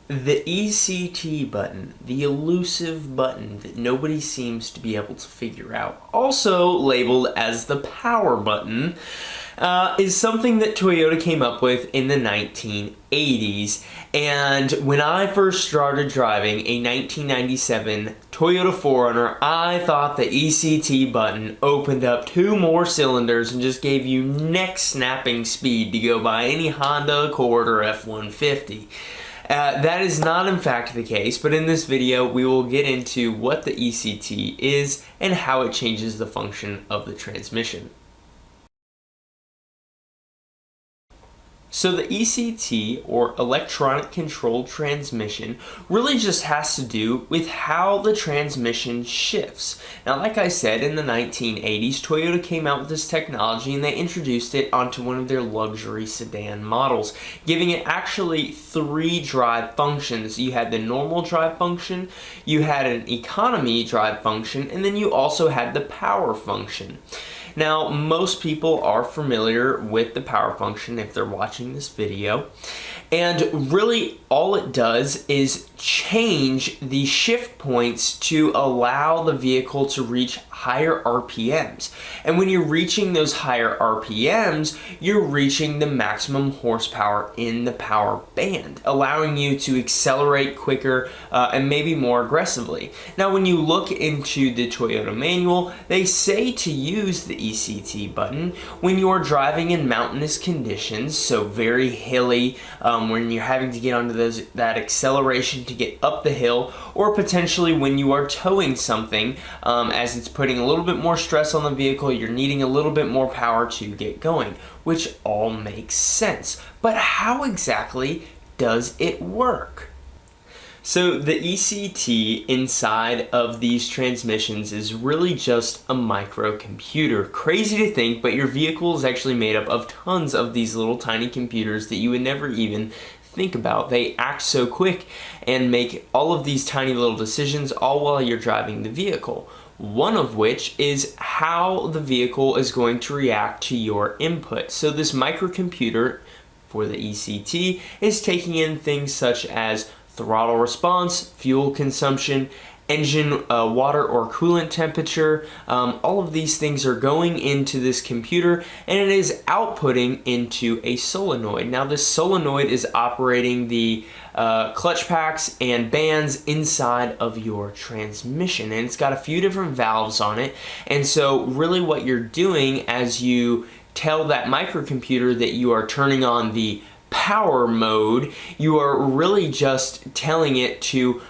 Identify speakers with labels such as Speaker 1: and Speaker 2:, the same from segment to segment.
Speaker 1: The ECT button, the elusive button that nobody seems to be able to figure out, also labeled as the power button, is something that Toyota came up with in the 1980s. And when I first started driving a 1997 Toyota 4Runner, I thought the ECT button opened up 2 more cylinders and just gave you neck-snapping speed to go by any Honda Accord or F-150. That is not in fact the case, but in this video we will get into what the ECT is and how it changes the function of the transmission. So the ECT, or electronic controlled transmission, really just has to do with how the transmission shifts. Now, like I said, in the 1980s, Toyota came out with this technology and they introduced it onto one of their luxury sedan models, giving it actually 3 drive functions. You had the normal drive function, you had an economy drive function, and then you also had the power function. Now, most people are familiar with the power function if they're watching this video, and really all it does is change the shift points to allow the vehicle to reach higher RPMs. And when you're reaching those higher RPMs, you're reaching the maximum horsepower in the power band, allowing you to accelerate quicker and maybe more aggressively. Now, when you look into the Toyota manual, they say to use the ECT button when you're driving in mountainous conditions, so very hilly, when you're having to get onto that acceleration to get up the hill, or potentially when you are towing something, as it's putting a little bit more stress on the vehicle, you're needing a little bit more power to get going, which all makes sense. But how exactly does it work? So the ECT inside of these transmissions is really just a microcomputer. Crazy to think, but your vehicle is actually made up of tons of these little tiny computers that you would never even think about. They act so quick and make all of these tiny little decisions all while you're driving the vehicle. One of which is how the vehicle is going to react to your input. So this microcomputer for the ECT is taking in things such as throttle response, fuel consumption, engine water or coolant temperature. All of these things are going into this computer and it is outputting into a solenoid. Now this solenoid is operating the clutch packs and bands inside of your transmission, and it's got a few different valves on it. And so really what you're doing as you tell that microcomputer that you are turning on the power mode, you are really just telling it to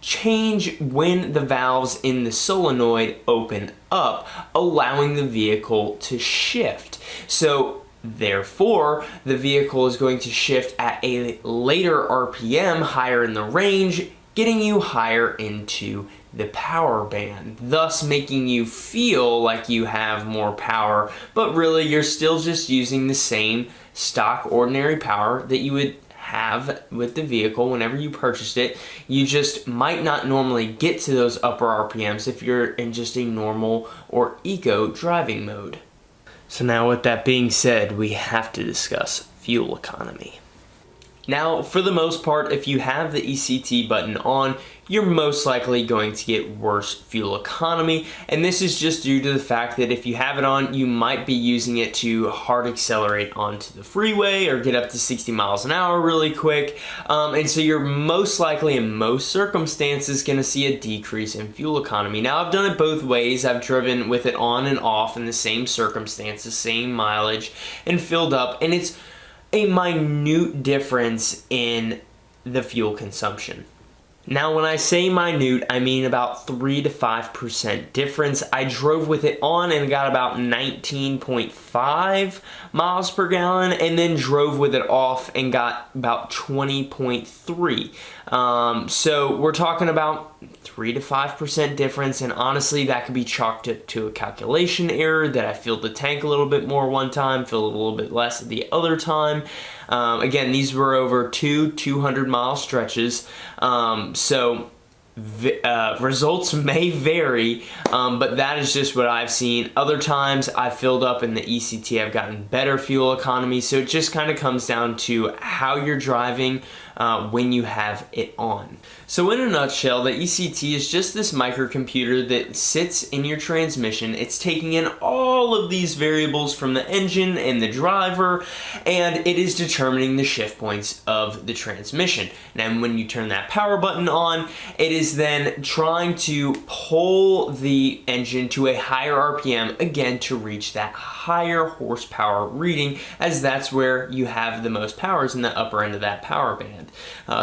Speaker 1: change when the valves in the solenoid open up, allowing the vehicle to shift. So therefore, the vehicle is going to shift at a later RPM, higher in the range, getting you higher into the power band, thus making you feel like you have more power, but really you're still just using the same stock ordinary power that you would have with the vehicle whenever you purchased it. You just might not normally get to those upper RPMs if you're in just a normal or eco driving mode. So now with that being said, we have to discuss fuel economy. Now, for the most part, if you have the ECT button on, you're most likely going to get worse fuel economy, and this is just due to the fact that if you have it on, you might be using it to hard accelerate onto the freeway or get up to 60 miles an hour really quick, and so you're most likely in most circumstances going to see a decrease in fuel economy. Now, I've done it both ways. I've driven with it on and off in the same circumstances, same mileage, and filled up, and it's a minute difference in the fuel consumption. Now, when I say minute, I mean about 3 to 5% difference. I drove with it on and got about 19.5 miles per gallon, and then drove with it off and got about 20.3. So we're talking about 3 to 5% difference, and honestly, that could be chalked up to a calculation error that I filled the tank a little bit more one time, filled a little bit less the other time. Again, these were over 200-mile stretches. So results may vary, but that is just what I've seen. Other times I've filled up in the ECT, I've gotten better fuel economy, so it just kind of comes down to how you're driving when you have it on. So in a nutshell, the ECT is just this microcomputer that sits in your transmission. It's taking in all of these variables from the engine and the driver, and it is determining the shift points of the transmission. And when you turn that power button on, it is then trying to pull the engine to a higher RPM, again, to reach that higher horsepower reading, as that's where you have the most powers in the upper end of that power band.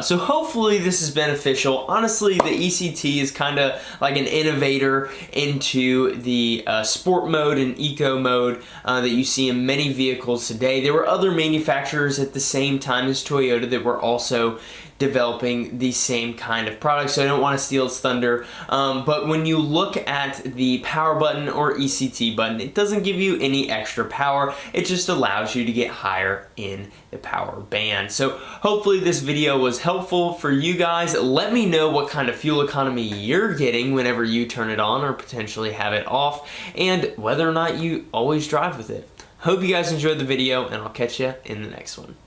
Speaker 1: So hopefully this is beneficial. Honestly, the ECT is kind of like an innovator into the sport mode and eco mode that you see in many vehicles today. There were other manufacturers at the same time as Toyota that were also developing the same kind of product, so I don't want to steal its thunder, but when you look at the power button or ECT button, it doesn't give you any extra power. It just allows you to get higher in the power band. So hopefully this video was helpful for you guys. Let me know what kind of fuel economy you're getting whenever you turn it on or potentially have it off, and whether or not you always drive with it. Hope you guys enjoyed the video, and I'll catch you in the next one.